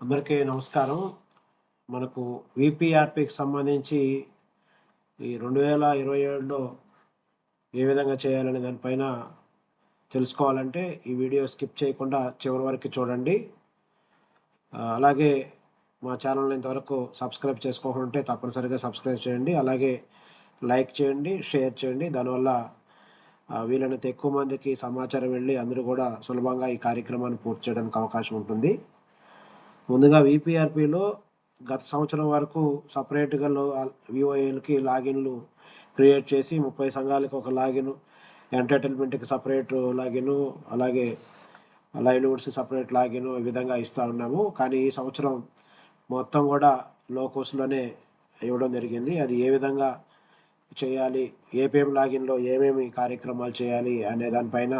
అందరికీ నమస్కారం. మనకు వీపీఆర్‌పీకి సంబంధించి ఈ 2027లో ఏ విధంగా చేయాలనే దానిపైన తెలుసుకోవాలంటే ఈ వీడియో స్కిప్ చేయకుండా చివరి వరకు చూడండి. అలాగే మా ఛానల్‌ని ఇంతవరకు సబ్స్క్రైబ్ చేసుకోకుండా ఉంటే తప్పనిసరిగా సబ్స్క్రైబ్ చేయండి. అలాగే లైక్ చేయండి, షేర్ చేయండి. దానివల్ల వీలైనంత ఎక్కువ మందికి సమాచారం వెళ్ళి అందరూ కూడా సులభంగా ఈ కార్యక్రమాన్ని పూర్తి చేయడానికి అవకాశం ఉంటుంది. ముందుగా వీపీఆర్‌పీలో గత సంవత్సరం వరకు సెపరేట్‌గా వీఓఏలకి లాగిన్‌లు క్రియేట్ చేసి 30 సంఘాలకి ఒక లాగిన్, ఎంటర్‌టైన్‌మెంట్‌కి సెపరేట్ లాగిన్, అలాగే లైవ్లీవుడ్స్‌కి సెపరేట్ లాగిన్ ఈ విధంగా ఇస్తా ఉన్నాము. కానీ ఈ సంవత్సరం మొత్తం కూడా లో కాస్ట్‌లోనే ఇవ్వడం జరిగింది. అది ఏ విధంగా చేయాలి, ఏపీఎం లాగిన్‌లో ఏమేమి కార్యక్రమాలు చేయాలి అనే దానిపైన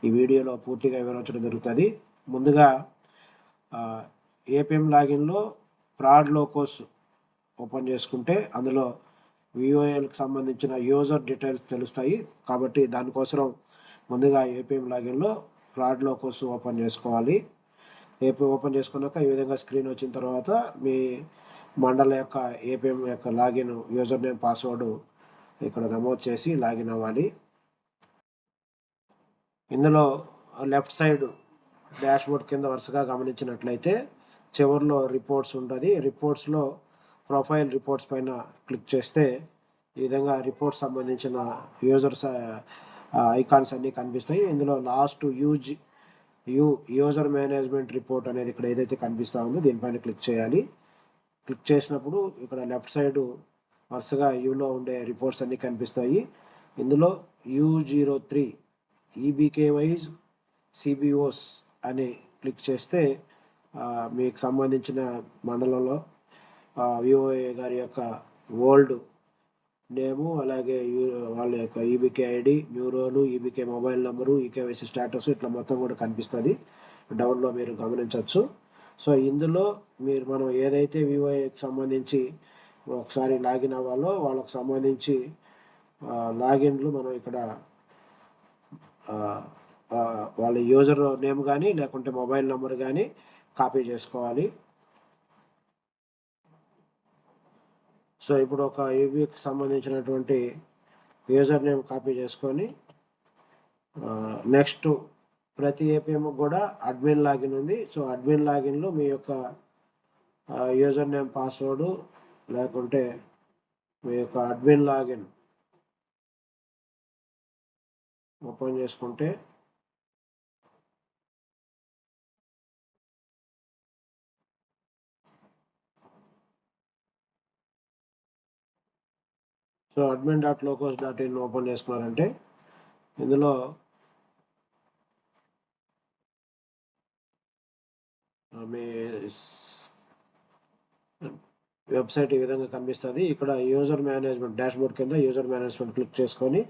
ఈ వీడియోలో పూర్తిగా వివరించడం జరుగుతుంది. ముందుగా ఏపీఎం లాగిన్‌లో ఫ్రాడ్ లోకోస్ ఓపెన్ చేసుకుంటే అందులో విఓఏలకు సంబంధించిన యూజర్ డీటెయిల్స్ తెలుస్తాయి. కాబట్టి దానికోసం ముందుగా ఏపీఎం లాగిన్‌లో ఫ్రాడ్ లోకోస్ ఓపెన్ చేసుకోవాలి. ఓపెన్ చేసుకున్నాక ఈ విధంగా స్క్రీన్ వచ్చిన తర్వాత మీ మండల యొక్క ఏపీఎం యొక్క లాగిన్ యూజర్ నేమ్ పాస్వర్డ్ ఇక్కడ నమోదు చేసి లాగిన్ అవ్వాలి. ఇందులో లెఫ్ట్ సైడ్ డాష్బోర్డ్ కింద వరుసగా గమనించినట్లయితే చివరిలో రిపోర్ట్స్ ఉంటుంది. రిపోర్ట్స్లో ప్రొఫైల్ రిపోర్ట్స్ పైన క్లిక్ చేస్తే ఈ విధంగా రిపోర్ట్స్ సంబంధించిన యూజర్స్ ఐకాన్స్ అన్నీ కనిపిస్తాయి. ఇందులో లాస్ట్ యూజర్ మేనేజ్మెంట్ రిపోర్ట్ అనేది ఇక్కడ ఏదైతే కనిపిస్తూ ఉందో దీనిపైన క్లిక్ చేయాలి. క్లిక్ చేసినప్పుడు ఇక్కడ లెఫ్ట్ సైడ్ వరుసగా యూలో ఉండే రిపోర్ట్స్ అన్నీ కనిపిస్తాయి. ఇందులో U03 ఈబీకేవైజ్ సిబిఓస్ అని క్లిక్ చేస్తే మీకు సంబంధించిన మండలంలో విఓఏ గారి యొక్క ఓల్డ్ నేము, అలాగే వాళ్ళ యొక్క ఈబీకే ఐడి, న్యూ రోలు, ఈబీకే మొబైల్ నెంబరు, ఈకేవైసీ స్టేటస్ ఇట్లా మొత్తం కూడా కనిపిస్తుంది. డౌన్లో మీరు గమనించవచ్చు. సో ఇందులో మనం ఏదైతే విఓఏకి సంబంధించి ఒకసారి లాగిన్ అవ్వాలో వాళ్ళకి సంబంధించి లాగిన్లు మనం ఇక్కడ వాళ్ళ యూజర్ నేమ్ కానీ లేకుంటే మొబైల్ నెంబర్ కానీ కాపీ చేసుకోవాలి. సో ఇప్పుడు ఒక యూబీకి సంబంధించినటువంటి యూజర్ నేమ్ కాపీ చేసుకొని నెక్స్ట్ ప్రతి ఏపీఎం కూడా అడ్మిన్ లాగిన్ ఉంది. సో అడ్మిన్ లాగిన్లో మీ యొక్క యూజర్ నేమ్ పాస్వర్డ్ లేకుంటే మీ యొక్క అడ్మిన్ లాగిన్ ఓపెన్ చేసుకుంటే సో admin.locals.in ఓపెన్ చేసుకున్నారంటే ఇందులో మీ వెబ్సైట్ ఈ విధంగా కనిపిస్తుంది. ఇక్కడ యూజర్ మేనేజ్మెంట్ డాష్బోర్డ్ కింద యూజర్ మేనేజ్మెంట్ క్లిక్ చేసుకొని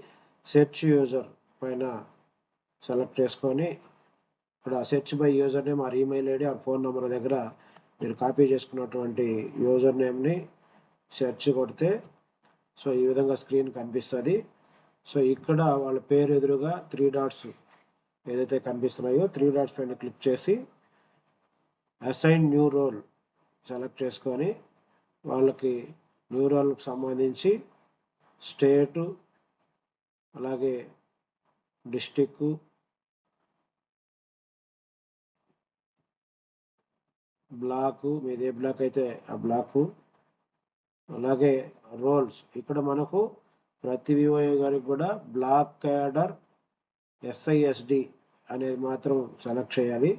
సెర్చ్ యూజర్ పైన సెలెక్ట్ చేసుకొని ఇక్కడ search by user name or email ID are phone number దగ్గర మీరు కాపీ చేసుకున్నటువంటి యూజర్ నేమ్ని సెర్చ్ కొడితే సో ఈ విధంగా స్క్రీన్ కనిపిస్తుంది. సో ఇక్కడ వాళ్ళ పేరు ఎదురుగా 3 డాట్స్ ఏదైతే కనిపిస్తున్నాయో 3 డాట్స్ పైన క్లిక్ చేసి అసైన్ న్యూ రోల్ సెలెక్ట్ చేసుకొని వాళ్ళకి న్యూ రోల్కి సంబంధించి స్టేటు, అలాగే డిస్టిక్, బ్లాకు, మీది ఏ బ్లాక్ అయితే ఆ బ్లాకు, అలాగే రోల్స్. ఇక్కడ మనకు ప్రతి విఓఏ గారికి కూడా బ్లాక్ క్యాడర్ SISD అనేది మాత్రం సెలెక్ట్ చేయాలి.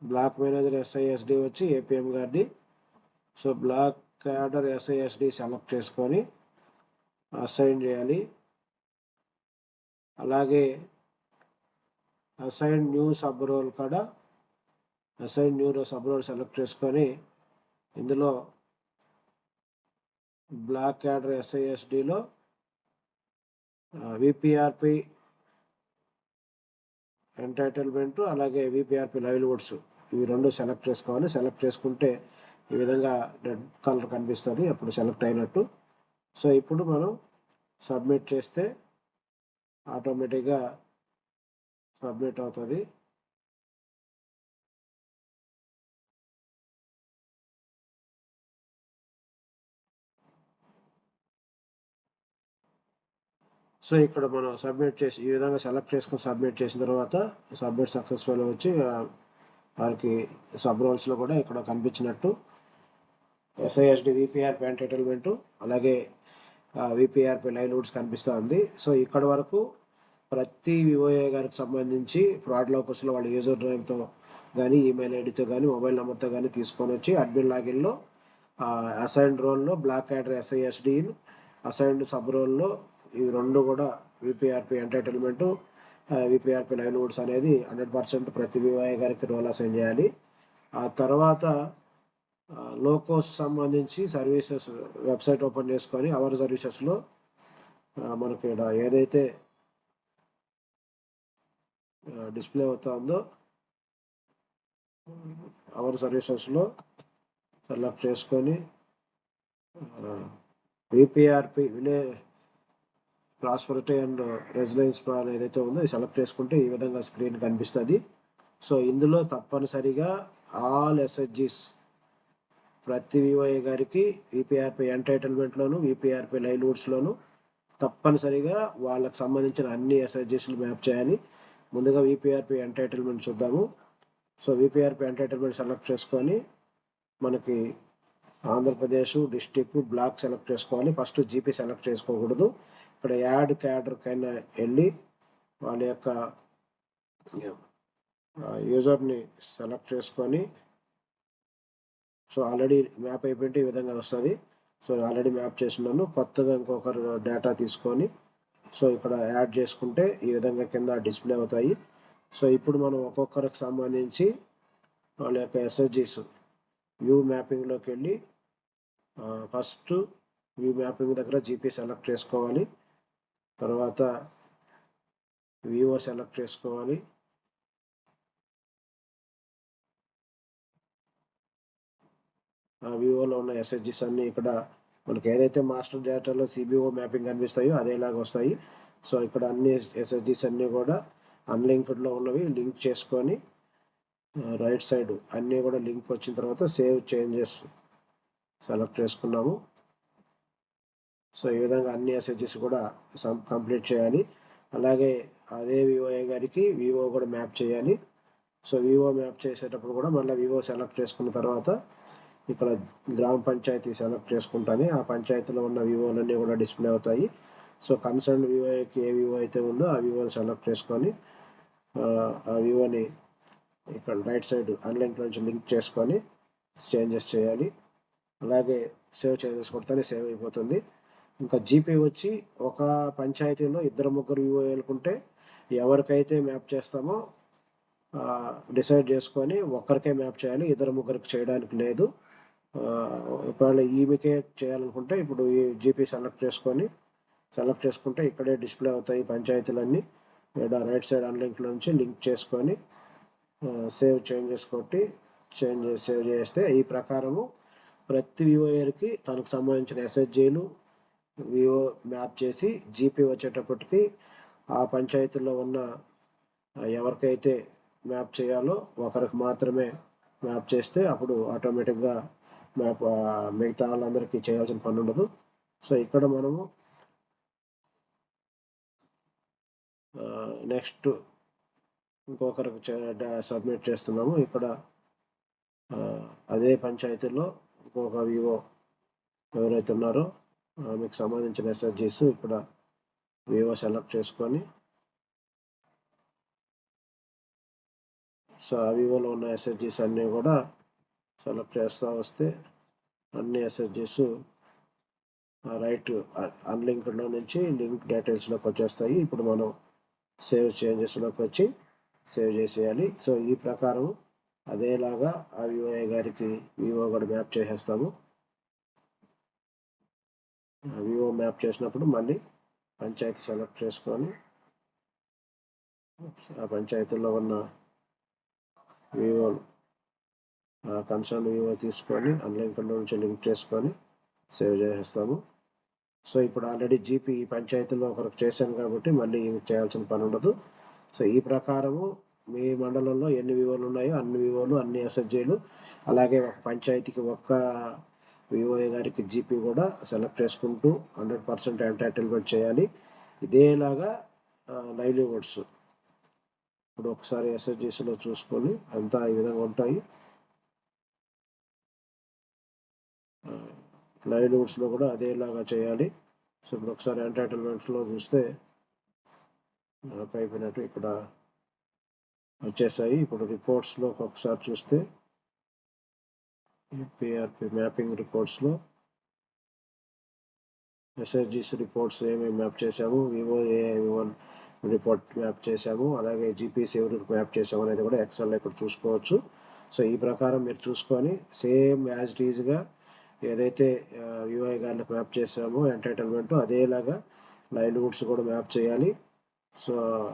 బ్లాక్ మేనేజర్ SISD వచ్చి ఏపీఎం గారిది. So black cadre SISD select చేసుకొని అసైన్ చేయాలి. అలాగే అసైన్ న్యూ సబ్ రోల్ కూడా assign new sub role select చేసుకొని ఇందులో బ్లాక్ క్యాడర్ SISDలో విపిఆర్పి ఎంటైటిల్మెంట్, అలాగే విపిఆర్పి లైవ్లీవుడ్స్ ఇవి రెండు సెలెక్ట్ చేసుకోవాలి. సెలెక్ట్ చేసుకుంటే ఈ విధంగా రెడ్ కలర్ కనిపిస్తుంది, అప్పుడు సెలెక్ట్ అయినట్టు. సో ఇప్పుడు మనం సబ్మిట్ చేస్తే ఆటోమేటిక్గా సబ్మిట్ అవుతుంది. సో ఇక్కడ మనం సబ్మిట్ చేసి ఈ విధంగా సెలెక్ట్ చేసుకొని సబ్మిట్ చేసిన తర్వాత సబ్మిట్ సక్సెస్ఫుల్ వచ్చి వారికి సబ్ రోల్స్లో కూడా ఇక్కడ కనిపించినట్టు SISD VPRP ఎంటైటిల్మెంటు అలాగే VPRP లైవ్లీహుడ్స్ కనిపిస్తుంది. సో ఇక్కడ వరకు ప్రతి వివోఏ గారికి సంబంధించి ఫ్రాడ్ లోకస్లో వాళ్ళ యూజర్ నేమ్తో కానీ ఈమెయిల్ ఐడితో కానీ మొబైల్ నెంబర్తో కానీ తీసుకొని వచ్చి అడ్మిన్ లాగిన్లో అసైన్డ్ రోల్లో block cadre SISD assigned sub రోల్లో ఇవి రెండు కూడా VPRP ఎంటైటిల్మెంటు VPRP లైవ్లీహుడ్స్ అనేది 100% ప్రతి వివోఏ గారికి రోల్ అసైన్ చేయాలి. ఆ తర్వాత లోకోస్ సంబంధించి సర్వీసెస్ వెబ్సైట్ ఓపెన్ చేసుకొని అవర్ సర్వీసెస్లో మనకి ఇక్కడ ఏదైతే డిస్ప్లే అవుతుందో అవర్ సర్వీసెస్లో సెలెక్ట్ చేసుకొని VPRP prosperity and residence plan ఏదైతే ఉందో ఇది సెలెక్ట్ చేసుకుంటే ఈ విధంగా స్క్రీన్ కనిపిస్తుంది. సో ఇందులో తప్పనిసరిగా ఆల్ SHGs ప్రతి వివోఏ గారికి VPRP ఎంటైటిల్మెంట్లోను VPRP లైవ్లీహుడ్స్లోను తప్పనిసరిగా వాళ్ళకి సంబంధించిన అన్ని SHGsలు మ్యాప్ చేయాలి. ముందుగా VPRP ఎంటైటిల్మెంట్ చూద్దాము. సో VPRP ఎంటైటిల్మెంట్ సెలెక్ట్ చేసుకొని మనకి ఆంధ్రప్రదేశ్ డిస్టిక్ బ్లాక్ సెలెక్ట్ చేసుకోవాలి. ఫస్ట్ GP సెలెక్ట్ చేసుకోకూడదు. ఇక్కడ యాడ్ క్యాడర్కైనా వెళ్ళి వాళ్ళ యొక్క యూజర్ని సెలెక్ట్ చేసుకొని సో ఆల్రెడీ మ్యాప్ అయిపోయింటే ఈ విధంగా వస్తుంది. సో ఆల్రెడీ మ్యాప్ చేసినాను. కొత్తగా ఇంకొకరు డేటా తీసుకొని సో ఇక్కడ యాడ్ చేసుకుంటే ఈ విధంగా కింద డిస్ప్లే అవుతాయి. సో ఇప్పుడు మనం ఒక్కొక్కరికి సంబంధించి వాళ్ళ యొక్క SHGs వ్యూ మ్యాపింగ్లోకి వెళ్ళి ఫస్ట్ వ్యూ మ్యాపింగ్ దగ్గర GP సెలెక్ట్ చేసుకోవాలి. తర్వాత VO సెలెక్ట్ చేసుకోవాలి. ఆ VOలో ఉన్న SHGs అన్నీ ఇక్కడ మనకి ఏదైతే మాస్టర్ డేటాలో CBO మ్యాపింగ్ కనిపిస్తాయో అదేలాగా వస్తాయి. సో ఇక్కడ అన్ని SHGs అన్నీ కూడా అన్లింక్డ్లో ఉన్నవి లింక్ చేసుకొని రైట్ సైడ్ అన్నీ కూడా లింక్ వచ్చిన తర్వాత సేవ్ చేంజెస్ సెలెక్ట్ చేసుకున్నాము. సో ఈ విధంగా అన్ని SHGs కూడా కంప్లీట్ చేయాలి. అలాగే అదే వివోఏ గారికి VO కూడా మ్యాప్ చేయాలి. సో VO మ్యాప్ చేసేటప్పుడు కూడా మళ్ళీ VO సెలెక్ట్ చేసుకున్న తర్వాత ఇక్కడ గ్రామ పంచాయతీ సెలెక్ట్ చేసుకుంటానే ఆ పంచాయతీలో ఉన్న VOలన్నీ కూడా డిస్ప్లే అవుతాయి. సో కన్సర్న్ వివోఏకి ఏ VO అయితే ఉందో ఆ VOని సెలెక్ట్ చేసుకొని ఆ VOని ఇక్కడ రైట్ సైడ్ అన్లింక్ నుంచి లింక్ చేసుకొని చేంజెస్ చేయాలి. అలాగే సేవ్ చేంజెస్ కొడితేనే సేవ్ అయిపోతుంది. ఇంకా GP వచ్చి ఒక పంచాయతీలో 2-3 వివోఏలుకుంటే ఎవరికైతే మ్యాప్ చేస్తామో డిసైడ్ చేసుకొని ఒక్కరికే మ్యాప్ చేయాలి. 2-3కి చేయడానికి లేదు. ఒకవేళ ఈమెకే చేయాలనుకుంటే ఇప్పుడు ఈ GP సెలెక్ట్ చేసుకుంటే ఇక్కడే డిస్ప్లే అవుతాయి పంచాయతీలన్నీ. ఇక్కడ రైట్ సైడ్ అన్లింక్ నుంచి లింక్ చేసుకొని సేవ్ చేంజెస్ కొట్టి సేవ్ చేస్తే ఈ ప్రకారము ప్రతి వివోఏకి తనకు సంబంధించిన SHGలు VO మ్యాప్ చేసి GP వచ్చేటప్పటికి ఆ పంచాయతీలో ఉన్న ఎవరికైతే మ్యాప్ చేయాలో ఒకరికి మాత్రమే మ్యాప్ చేస్తే అప్పుడు ఆటోమేటిక్గా మ్యాప్ మిగతా వాళ్ళందరికీ చేయాల్సిన పని ఉండదు. సో ఇక్కడ మనము నెక్స్ట్ ఇంకొకరికి సబ్మిట్ చేస్తున్నాము. ఇక్కడ అదే పంచాయతీలో ఇంకొక VO ఎవరైతే ఉన్నారో మీకు సంబంధించిన SHGs ఇక్కడ VO సెలెక్ట్ చేసుకొని సో ఆ VOలో ఉన్న SHGs అన్నీ కూడా సెలెక్ట్ చేస్తూ వస్తే అన్ని SHGs రైట్ అన్లింక్డ్లో నుంచి లింక్ డీటెయిల్స్లోకి వచ్చేస్తాయి. ఇప్పుడు మనం సేవ్ చేంజెస్లోకి వచ్చి సేవ్ చేసేయాలి. సో ఈ ప్రకారం అదేలాగా ఆ వివోఏ గారికి VO కూడా మ్యాప్ చేసేస్తాము. VO మ్యాప్ చేసినప్పుడు మళ్ళీ పంచాయతీ సెలెక్ట్ చేసుకొని ఆ పంచాయతీలో ఉన్న VOలు కన్సర్న్ VO తీసుకొని అన్లింక్డ్ నుంచి లింక్ చేసుకొని సేవ్ చేసేస్తాము. సో ఇప్పుడు ఆల్రెడీ GP ఈ పంచాయతీలో ఒకరికి చేశాను కాబట్టి మళ్ళీ చేయాల్సిన పని ఉండదు. సో ఈ ప్రకారము మీ మండలంలో ఎన్ని వివోలు ఉన్నాయో అన్ని వివోలు, అన్ని ఎస్హెచ్జీలు, అలాగే ఒక పంచాయతీకి ఒక్క వివోఏ గారికి జీపీ కూడా సెలెక్ట్ చేసుకుంటూ 100% ఎంటైటిల్మెంట్ చేయాలి. ఇదేలాగా లైవ్లీవుడ్స్ ఇప్పుడు ఒకసారి ఎస్హెచ్జీస్లో చూసుకొని అంతా ఈ విధంగా ఉంటాయి. లైవ్లీవుడ్స్లో కూడా అదేలాగా చేయాలి. సో ఇప్పుడు ఒకసారి ఎంటైటిల్మెంట్లో చూస్తే అయిపోయినట్టు ఇక్కడ వచ్చేసాయి. ఇప్పుడు రిపోర్ట్స్లో ఒకసారి చూస్తే పిఆర్పి మ్యాపింగ్ రిపోర్ట్స్లో ఎస్హెచ్జీస్ రిపోర్ట్స్ ఏమేమి మ్యాప్ చేసాము, వివో ఏ1 రిపోర్ట్ మ్యాప్ చేసాము, అలాగే జీపీసీ ఎవరికి మ్యాప్ చేసాము అనేది కూడా ఎక్సెల్లో ఇక్కడ చూసుకోవచ్చు. సో ఈ ప్రకారం మీరు చూసుకొని సేమ్ యాజ్ ఇట్ ఈజ్గా ఏదైతే యూఐ గారికి మ్యాప్ చేసామో ఎంటైటిల్మెంట్ అదేలాగా లైవ్లీవుడ్స్ కూడా మ్యాప్ చేయాలి. సో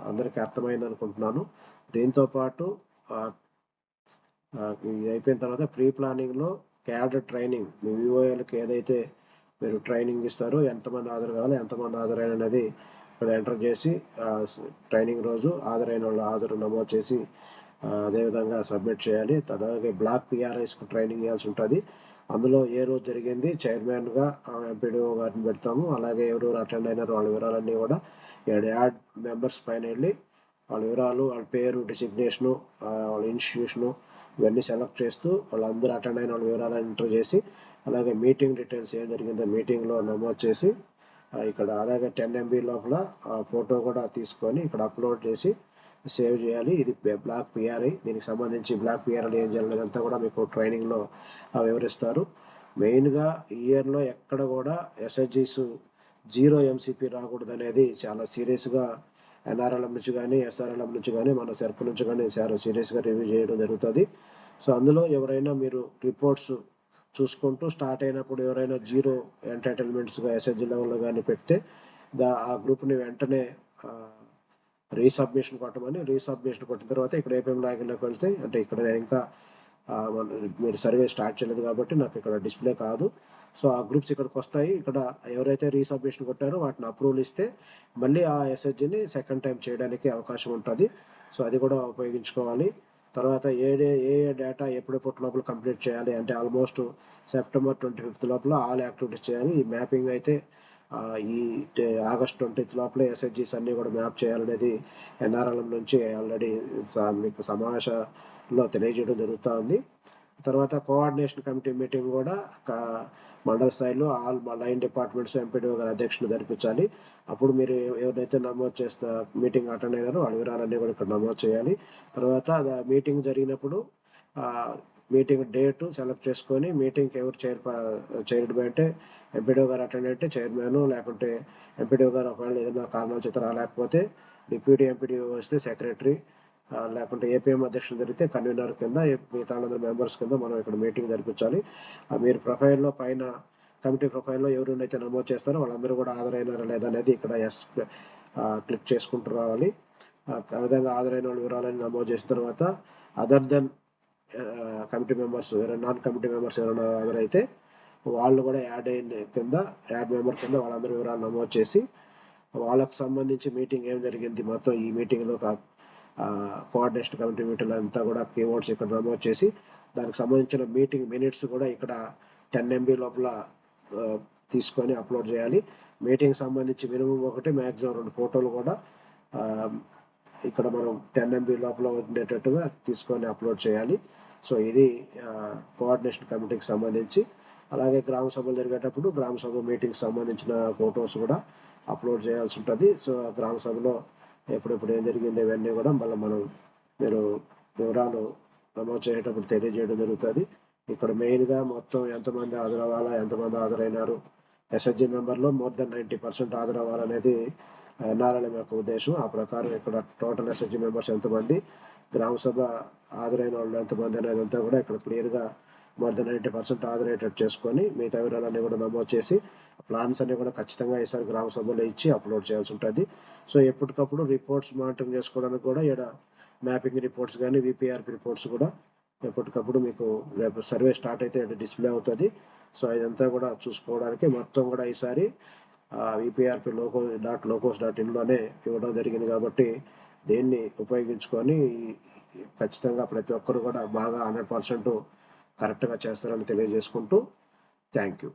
అందరికీ అర్థమైంది అనుకుంటున్నాను. దీంతోపాటు ఇది అయిపోయిన తర్వాత ప్రీ ప్లానింగ్లో క్యాడర్ ట్రైనింగ్ మీ వివోఏలకు ఏదైతే మీరు ట్రైనింగ్ ఇస్తారో ఎంతమంది హాజరు కావాలి, ఎంతమంది హాజరైన అనేది ఇక్కడ ఎంటర్ చేసి ట్రైనింగ్ రోజు హాజరైన వాళ్ళు హాజరు నమోదు చేసి అదేవిధంగా సబ్మిట్ చేయాలి. అలాగే బ్లాక్ పిఆర్ఐస్కు ట్రైనింగ్ ఇవ్వాల్సి ఉంటుంది. అందులో ఏ రోజు జరిగింది చైర్మన్గా ఎంపీడీఓ గారిని పెడతాము. అలాగే ఎవరెవరు అటెండ్ అయినారు వాళ్ళ వివరాలన్నీ కూడా యాడ్ మెంబర్స్ పైన వెళ్ళి వాళ్ళ వివరాలు, వాళ్ళ పేరు, డిసిగ్నేషను, వాళ్ళ ఇన్స్టిట్యూషను ఇవన్నీ సెలెక్ట్ చేస్తూ వాళ్ళందరూ అటెండ్ అయిన వాళ్ళ వివరాలను ఎంటర్ చేసి అలాగే మీటింగ్ డీటెయిల్స్ ఏం జరిగిందో మీటింగ్లో నమోదు చేసి ఇక్కడ అలాగే 10 MB లోపల ఫోటో కూడా తీసుకొని ఇక్కడ అప్లోడ్ చేసి సేవ్ చేయాలి. ఇది బ్లాక్ పిఆర్ఐ. దీనికి సంబంధించి బ్లాక్ పిఆర్ఐ ఏం చేయాలనేదంతా కూడా మీకు ట్రైనింగ్లో వివరిస్తారు. మెయిన్గా ఈ ఇయర్లో ఎక్కడ కూడా ఎస్హెచ్జీస్ 0 MCP రాకూడదు అనేది చాలా సీరియస్గా ఎన్ఆర్ఎల్ఎం నుంచి కానీ ఎస్ఆర్ఎల్ఎం నుంచి కానీ మన సెర్ప్ నుంచి కానీ చాలా సీరియస్గా రివ్యూ చేయడం జరుగుతుంది. సో అందులో ఎవరైనా మీరు రిపోర్ట్స్ చూసుకుంటూ స్టార్ట్ అయినప్పుడు ఎవరైనా 0 ఎంటైటిల్మెంట్స్గా ఎస్హెచ్జీ లెవెల్లో కానీ పెడితే ఆ గ్రూప్ని వెంటనే రీసబ్మిషన్ కొట్టమని, రీసబ్మిషన్ కొట్టిన తర్వాత ఇక్కడ ఏపీఎం లాగిన్లోకి వెళ్తే అంటే ఇక్కడ నేను ఇంకా మీరు సర్వే స్టార్ట్ చేయలేదు కాబట్టి నాకు ఇక్కడ డిస్ప్లే కాదు. సో ఆ గ్రూప్స్ ఇక్కడికి వస్తాయి. ఇక్కడ ఎవరైతే రీసబ్మిషన్ కొట్టారో వాటిని అప్రూవల్ ఇస్తే మళ్ళీ ఆ ఎస్హెచ్జీని సెకండ్ టైం చేయడానికి అవకాశం ఉంటుంది. సో అది కూడా ఉపయోగించుకోవాలి. తర్వాత ఏ డేటా ఎప్పుడెప్పటి లోపల కంప్లీట్ చేయాలి అంటే ఆల్మోస్ట్ సెప్టెంబర్ 25 లోపల ఆల్ యాక్టివిటీస్ చేయాలి. ఈ మ్యాపింగ్ అయితే ఈ ఆగస్ట్ 20 లోపల ఎస్హెచ్జీస్ అన్నీ కూడా మ్యాప్ చేయాలనేది ఎన్ఆర్ఎల్ఎం నుంచి ఆల్రెడీ మీకు సమావేశంలో తెలియజేయడం జరుగుతూ ఉంది. తర్వాత కోఆర్డినేషన్ కమిటీ మీటింగ్ కూడా మండల స్థాయిలో ఆల్ లైన్ డిపార్ట్మెంట్స్ ఎంపీడీఓ గారి అధ్యక్షులు జరిపించాలి. అప్పుడు మీరు ఎవరైతే నమోదు చేస్తా మీటింగ్ అటెండ్ అయినారో వాళ్ళ వివరాలన్నీ కూడా ఇక్కడ నమోదు చేయాలి. తర్వాత మీటింగ్ జరిగినప్పుడు మీటింగ్ డేట్ సెలెక్ట్ చేసుకొని మీటింగ్కి ఎవరు చైర్డ్ అంటే ఎంపీడీఓ గారు అటెండ్ అయితే చైర్మన్, లేకుంటే ఎంపీడీఓ గారు ఒకవేళ ఏదైనా కారణాల చేత రాలేకపోతే డిప్యూటీ ఎంపీడీఓ వస్తే సెక్రటరీ, లేకుంటే ఏపీఎం అధ్యక్షులు జరిగితే కన్వీనర్ కింద మిగతా వాళ్ళందరూ మెంబర్స్ కింద మనం ఇక్కడ మీటింగ్ జరిపించాలి. మీరు ప్రొఫైల్లో పైన కమిటీ ప్రొఫైల్లో ఎవరైతే నమోదు చేస్తారో వాళ్ళందరూ కూడా హాజరైనారా లేదా అనేది ఇక్కడ క్లిక్ చేసుకుంటూ రావాలి. ఆ విధంగా హాజరైన వాళ్ళ వివరాలను నమోదు చేసిన తర్వాత other than committee members non committee members ఎవరైనా హాజరైతే వాళ్ళు కూడా యాడ్ మెంబర్ కింద వాళ్ళందరూ వివరాలు నమోదు చేసి వాళ్ళకు సంబంధించి మీటింగ్ ఏం జరిగింది మొత్తం ఈ మీటింగ్లో కోఆర్డినేషన్ కమిటీ మీటింగ్ అంతా కూడా కీవర్డ్స్ ఇక్కడ నమోదు చేసి దానికి సంబంధించిన మీటింగ్ మినిట్స్ కూడా ఇక్కడ 10 MB లోపల తీసుకొని అప్లోడ్ చేయాలి. మీటింగ్ సంబంధించి మినిమం 1 మ్యాక్సిమం 2 ఫోటోలు కూడా ఇక్కడ మనం 10 MB లోపల ఉండేటట్టుగా తీసుకొని అప్లోడ్ చేయాలి. సో ఇది కోఆర్డినేషన్ కమిటీకి సంబంధించి. అలాగే గ్రామ సభలు జరిగేటప్పుడు గ్రామ సభ మీటింగ్కి సంబంధించిన ఫొటోస్ కూడా అప్లోడ్ చేయాల్సి ఉంటుంది. సో గ్రామ సభలో ఎప్పుడెప్పుడు ఏం జరిగింది ఇవన్నీ కూడా మళ్ళీ మీరు వివరాలు నమోదు చేసేటప్పుడు తెలియజేయడం జరుగుతుంది. ఇక్కడ మెయిన్గా మొత్తం ఎంతమంది హాజరవ్వాలా, ఎంతమంది హాజరైనారు, ఎస్హెచ్జీ మెంబర్లో మోర్ దెన్ 90% హాజరవ్వాలనేది ఎన్ఆర్ఎల్ఎం యొక్క ఉద్దేశం. ఆ ప్రకారం ఇక్కడ టోటల్ ఎస్హెచ్జీ మెంబర్స్ ఎంతమంది, గ్రామ సభ హాజరైన వాళ్ళు ఎంతమంది అనేది అంతా కూడా ఇక్కడ క్లియర్గా మోర్ దెన్ 90% హాజరయ్యేటట్టు చేసుకొని మిగతా వివరాలన్నీ కూడా నమోదు చేసి ప్లాన్స్ అన్ని కూడా ఖచ్చితంగా ఈసారి గ్రామ సభలో ఇచ్చి అప్లోడ్ చేయాల్సి ఉంటుంది. సో ఎప్పటికప్పుడు రిపోర్ట్స్ మానిటరింగ్ చేసుకోవడానికి కూడా ఇక్కడ మ్యాపింగ్ రిపోర్ట్స్ కానీ విపిఆర్పి రిపోర్ట్స్ కూడా ఎప్పటికప్పుడు మీకు రేపు సర్వే స్టార్ట్ అయితే డిస్ప్లే అవుతుంది. సో ఇదంతా కూడా చూసుకోవడానికి మొత్తం కూడా ఈసారి విపిఆర్పి లోకోస్.inలోనే ఇవ్వడం జరిగింది కాబట్టి దీన్ని ఉపయోగించుకొని ఖచ్చితంగా ప్రతి ఒక్కరు కూడా బాగా 100% కరెక్ట్‌గా చేస్తారని తెలియజేసుకుంటూ థ్యాంక్ యూ.